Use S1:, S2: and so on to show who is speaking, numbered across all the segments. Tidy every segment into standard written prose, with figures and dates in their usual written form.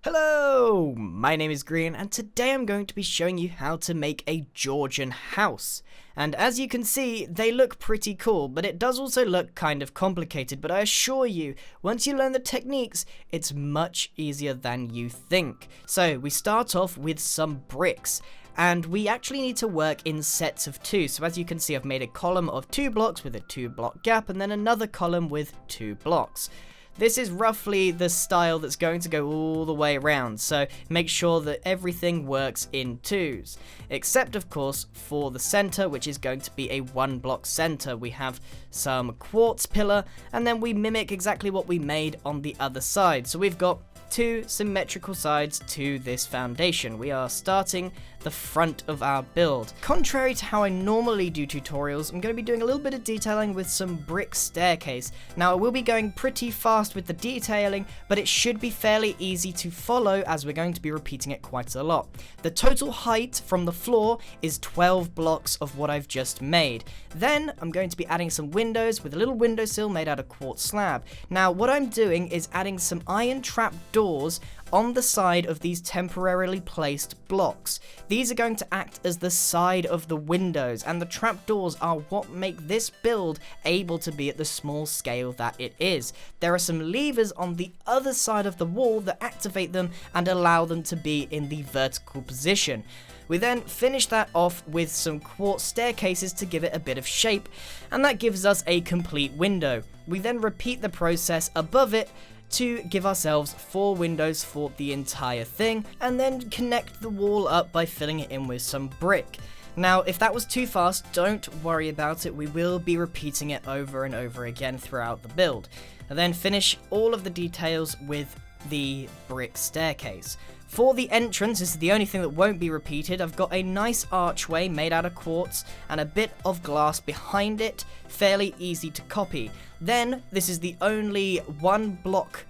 S1: Hello, my name is Grian and today I'm going to be showing you how to make a Georgian house. And as you can see, they look pretty cool, but it does also look kind of complicated, but I assure you, once you learn the techniques, it's much easier than you think. So we start off with some bricks. And we actually need to work in sets of 2. So as you can see, I've made a column of 2 blocks with a 2-block gap and then another column with 2 blocks. This is roughly the style that's going to go all the way around, so make sure that everything works in 2s. Except, of course, for the center, which is going to be a 1-block center. We have some quartz pillar, and then we mimic exactly what we made on the other side. So we've got 2 symmetrical sides to this foundation. We are starting the front of our build. Contrary to how I normally do tutorials, I'm going to be doing a little bit of detailing with some brick staircase. Now I will be going pretty fast with the detailing, but it should be fairly easy to follow as we're going to be repeating it quite a lot. The total height from the floor is 12 blocks of what I've just made. Then I'm going to be adding some windows with a little windowsill made out of quartz slab. Now what I'm doing is adding some iron trap doors on the side of these temporarily placed blocks. These are going to act as the side of the windows, and the trapdoors are what make this build able to be at the small scale that it is. There are some levers on the other side of the wall that activate them and allow them to be in the vertical position. We then finish that off with some quartz staircases to give it a bit of shape, and that gives us a complete window. We then repeat the process above it to give ourselves 4 windows for the entire thing, and then connect the wall up by filling it in with some brick. Now, if that was too fast, don't worry about it, we will be repeating it over and over again throughout the build. And then finish all of the details with the brick staircase. For the entrance, this is the only thing that won't be repeated. I've got a nice archway made out of quartz and a bit of glass behind it, fairly easy to copy. Then, this is the only 1-block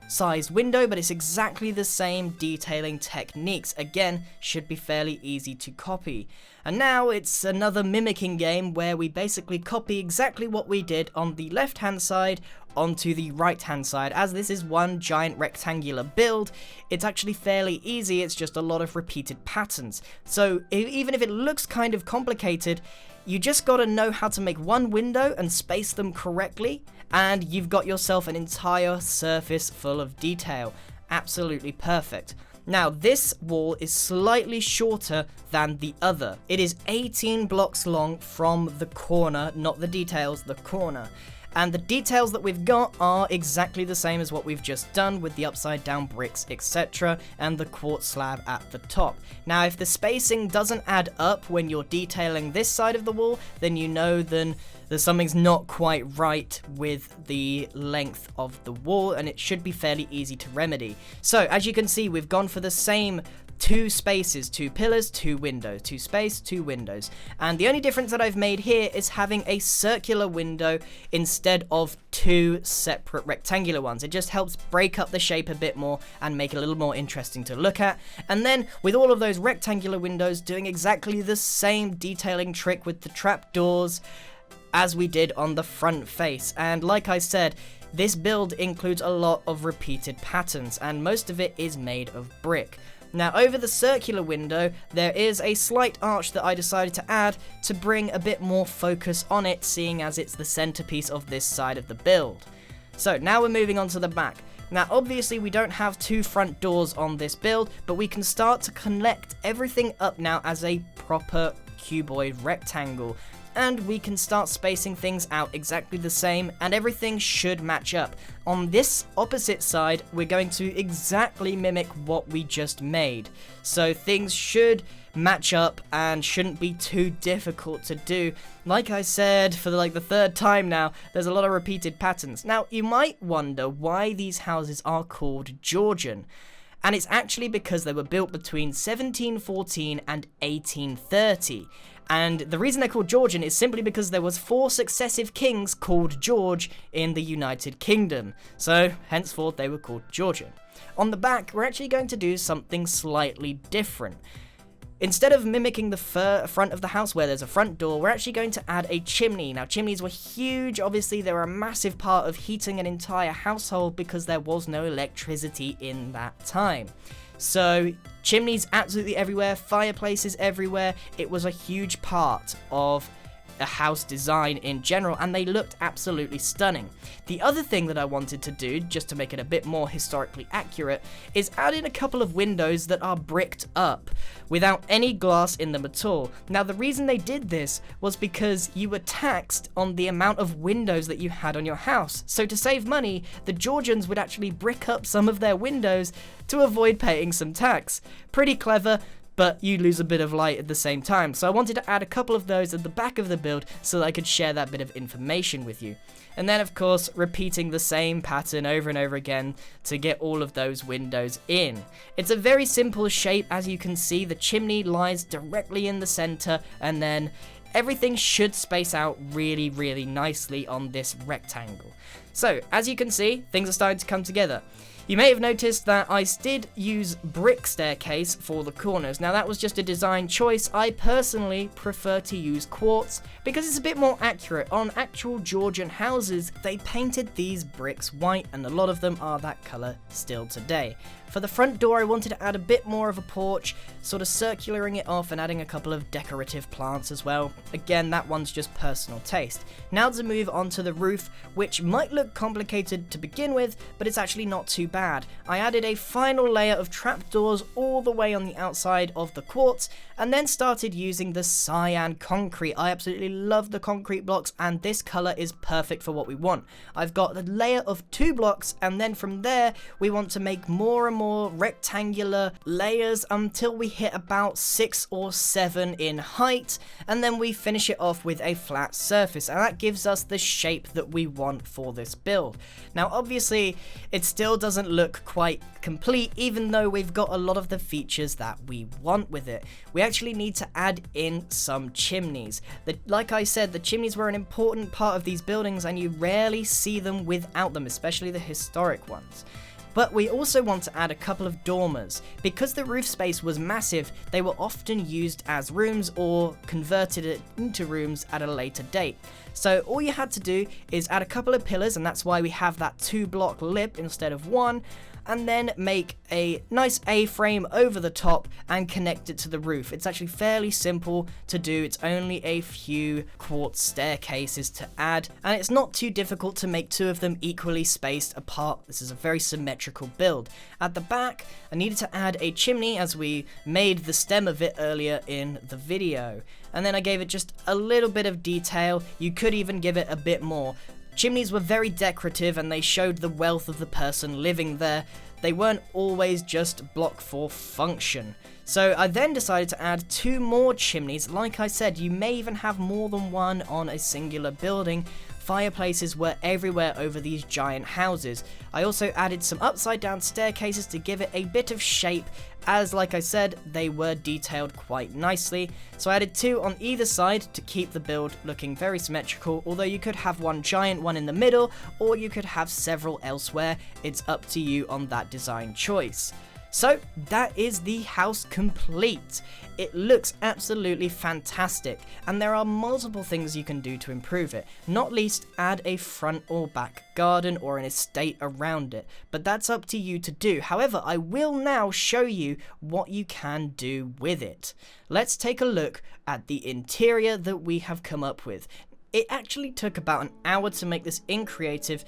S1: sized window, but it's exactly the same detailing techniques. Again, should be fairly easy to copy. And now it's another mimicking game where we basically copy exactly what we did on the left hand side onto the right hand side. As this is one giant rectangular build, it's actually fairly easy, it's just a lot of repeated patterns. So even if it looks kind of complicated, you just gotta know how to make one window and space them correctly, and you've got yourself an entire surface full of detail. Absolutely perfect. Now, this wall is slightly shorter than the other. It is 18 blocks long from the corner, not the details, the corner. And the details that we've got are exactly the same as what we've just done with the upside down bricks, etc. and the quartz slab at the top. Now, if the spacing doesn't add up when you're detailing this side of the wall, then you know that something's not quite right with the length of the wall, and it should be fairly easy to remedy. So, as you can see, we've gone for the same 2 spaces, 2 pillars, 2 windows, 2 space, 2 windows. And the only difference that I've made here is having a circular window instead of 2 separate rectangular ones. It just helps break up the shape a bit more and make it a little more interesting to look at. And then with all of those rectangular windows, doing exactly the same detailing trick with the trapdoors as we did on the front face. And like I said, this build includes a lot of repeated patterns, and most of it is made of brick. Now, over the circular window, there is a slight arch that I decided to add to bring a bit more focus on it, seeing as it's the centerpiece of this side of the build. So, now we're moving on to the back. Now, obviously, we don't have 2 front doors on this build, but we can start to connect everything up now as a proper cuboid rectangle. And we can start spacing things out exactly the same, and everything should match up. On this opposite side, we're going to exactly mimic what we just made. So things should match up and shouldn't be too difficult to do. Like I said, for the 3rd time now, there's a lot of repeated patterns. Now, you might wonder why these houses are called Georgian. And it's actually because they were built between 1714 and 1830. And the reason they're called Georgian is simply because there was 4 successive kings called George in the United Kingdom. So, henceforth, they were called Georgian. On the back, we're actually going to do something slightly different. Instead of mimicking the front of the house where there's a front door, we're actually going to add a chimney. Now, chimneys were huge. Obviously, they were a massive part of heating an entire household because there was no electricity in that time. So, chimneys absolutely everywhere, fireplaces everywhere. It was a huge part of a house design in general, and they looked absolutely stunning. The other thing that I wanted to do, just to make it a bit more historically accurate, is add in a couple of windows that are bricked up without any glass in them at all. Now, the reason they did this was because you were taxed on the amount of windows that you had on your house. So to save money, the Georgians would actually brick up some of their windows to avoid paying some tax. Pretty clever, but you lose a bit of light at the same time. So I wanted to add a couple of those at the back of the build so that I could share that bit of information with you. And then, of course, repeating the same pattern over and over again to get all of those windows in. It's a very simple shape. As you can see, the chimney lies directly in the center, and then everything should space out really, really nicely on this rectangle. So, as you can see, things are starting to come together. You may have noticed that I did use brick staircase for the corners. Now, that was just a design choice. I personally prefer to use quartz because it's a bit more accurate. On actual Georgian houses, they painted these bricks white, and a lot of them are that color still today. For the front door, I wanted to add a bit more of a porch, sort of circularing it off and adding a couple of decorative plants as well. Again, that one's just personal taste. Now to move on to the roof, which might look complicated to begin with, but it's actually not too bad. I added a final layer of trapdoors all the way on the outside of the quartz, and then started using the cyan concrete. I absolutely love the concrete blocks, and this color is perfect for what we want. I've got a layer of 2 blocks, and then from there, we want to make more and more rectangular layers until we hit about 6 or 7 in height, and then we finish it off with a flat surface, and that gives us the shape that we want for this build. Now, obviously, it still doesn't look quite complete, even though we've got a lot of the features that we want with it. We actually need to add in some chimneys. Like I said, the chimneys were an important part of these buildings, and you rarely see them without them, especially the historic ones. But we also want to add a couple of dormers. Because the roof space was massive, they were often used as rooms or converted it into rooms at a later date. So all you had to do is add a couple of pillars, and that's why we have that 2-block lip instead of 1, and then make a nice A-frame over the top and connect it to the roof. It's actually fairly simple to do. It's only a few quartz staircases to add, and it's not too difficult to make 2 of them equally spaced apart. This is a very symmetrical build. At the back, I needed to add a chimney, as we made the stem of it earlier in the video. And then I gave it just a little bit of detail. You could even give it a bit more. Chimneys were very decorative, and they showed the wealth of the person living there. They weren't always just block for function. So I then decided to add 2 more chimneys. Like I said, you may even have more than one on a singular building. Fireplaces were everywhere over these giant houses. I also added some upside down staircases to give it a bit of shape, as like I said, they were detailed quite nicely. So I added 2 on either side to keep the build looking very symmetrical, although you could have one giant one in the middle, or you could have several elsewhere. It's up to you on that design choice. So that is the house complete. It looks absolutely fantastic, and there are multiple things you can do to improve it, not least add a front or back garden or an estate around it, but that's up to you to do. However, I will now show you what you can do with it. Let's take a look at the interior that we have come up with. It actually took about an hour to make this in creative.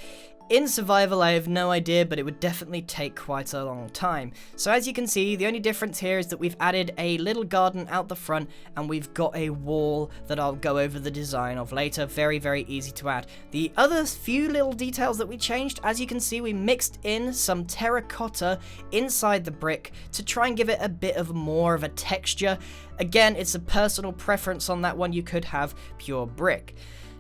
S1: In survival, I have no idea, but it would definitely take quite a long time. So as you can see, the only difference here is that we've added a little garden out the front, and we've got a wall that I'll go over the design of later. Very, very easy to add. The other few little details that we changed, as you can see, we mixed in some terracotta inside the brick to try and give it a bit of more of a texture. Again, it's a personal preference on that one. You could have pure brick.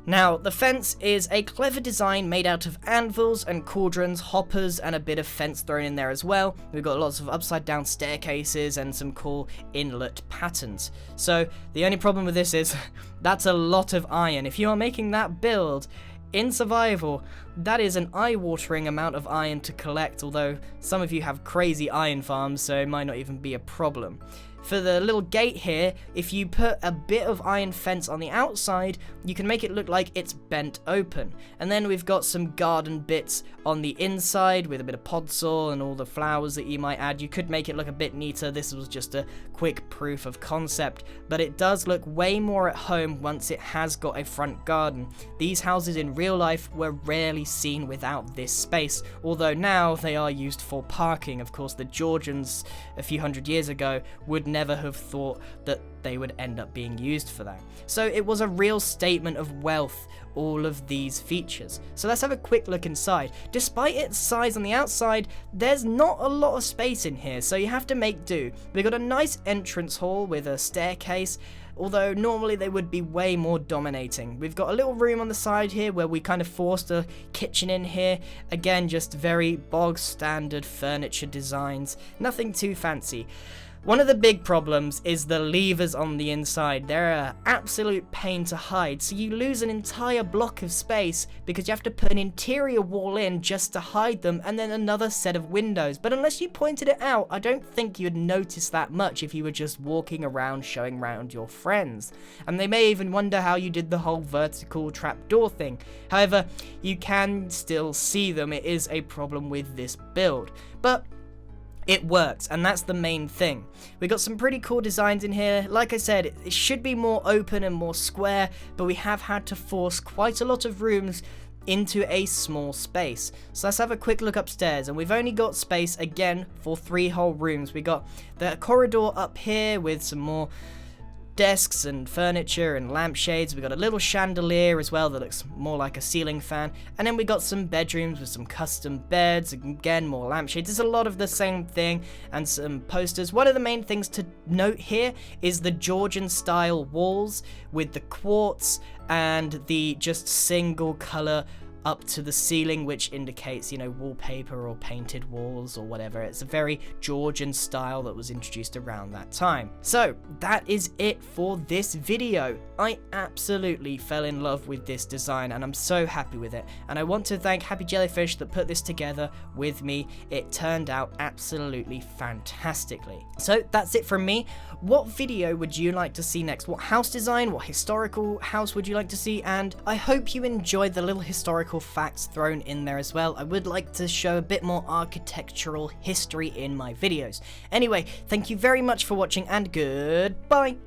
S1: Now, the fence is a clever design made out of anvils and cauldrons, hoppers, and a bit of fence thrown in there as well. We've got lots of upside down staircases and some cool inlet patterns. So, the only problem with this is, that's a lot of iron. If you are making that build in survival, that is an eye-watering amount of iron to collect, although some of you have crazy iron farms, so it might not even be a problem. for the little gate here, if you put a bit of iron fence on the outside, you can make it look like it's bent open. And then we've got some garden bits on the inside with a bit of podzol and all the flowers that you might add. You could make it look a bit neater. This was just a quick proof of concept, but it does look way more at home once it has got a front garden. These houses in real life were rarely seen without this space, although now they are used for parking. Of course, the Georgians a few hundred years ago would never have thought that they would end up being used for that. So it was a real statement of wealth, all of these features. So let's have a quick look inside. Despite its size on the outside, there's not a lot of space in here, so you have to make do. We've got a nice entrance hall with a staircase, although normally they would be way more dominating. We've got a little room on the side here where we kind of forced a kitchen in here. Again, just very bog standard furniture designs, nothing too fancy. One of the big problems is the levers on the inside. They're an absolute pain to hide, so you lose an entire block of space because you have to put an interior wall in just to hide them, and then another set of windows. But unless you pointed it out, I don't think you'd notice that much if you were just walking around showing around your friends. And they may even wonder how you did the whole vertical trapdoor thing. However, you can still see them. It is a problem with this build. But it works, and that's the main thing. We got some pretty cool designs in here. Like I said, it should be more open and more square, but we have had to force quite a lot of rooms into a small space. So let's have a quick look upstairs, and we've only got space again for 3 whole rooms. We got the corridor up here with some more desks and furniture and lampshades. We got a little chandelier as well that looks more like a ceiling fan, and then we got some bedrooms with some custom beds, again more lampshades. It's a lot of the same thing, and some posters. One of the main things to note here is the Georgian style walls with the quartz and the just single color up to the ceiling, which indicates, you know, wallpaper or painted walls or whatever. It's a very Georgian style that was introduced around that time. So that is it for this video. I absolutely fell in love with this design, and I'm so happy with it. And I want to thank Happy Jellyfish that put this together with me. It turned out absolutely fantastically. So that's it from me. What video would you like to see next? What house design, what historical house would you like to see? And I hope you enjoyed the little historical facts thrown in there as well. I would like to show a bit more architectural history in my videos. Anyway, thank you very much for watching, and goodbye.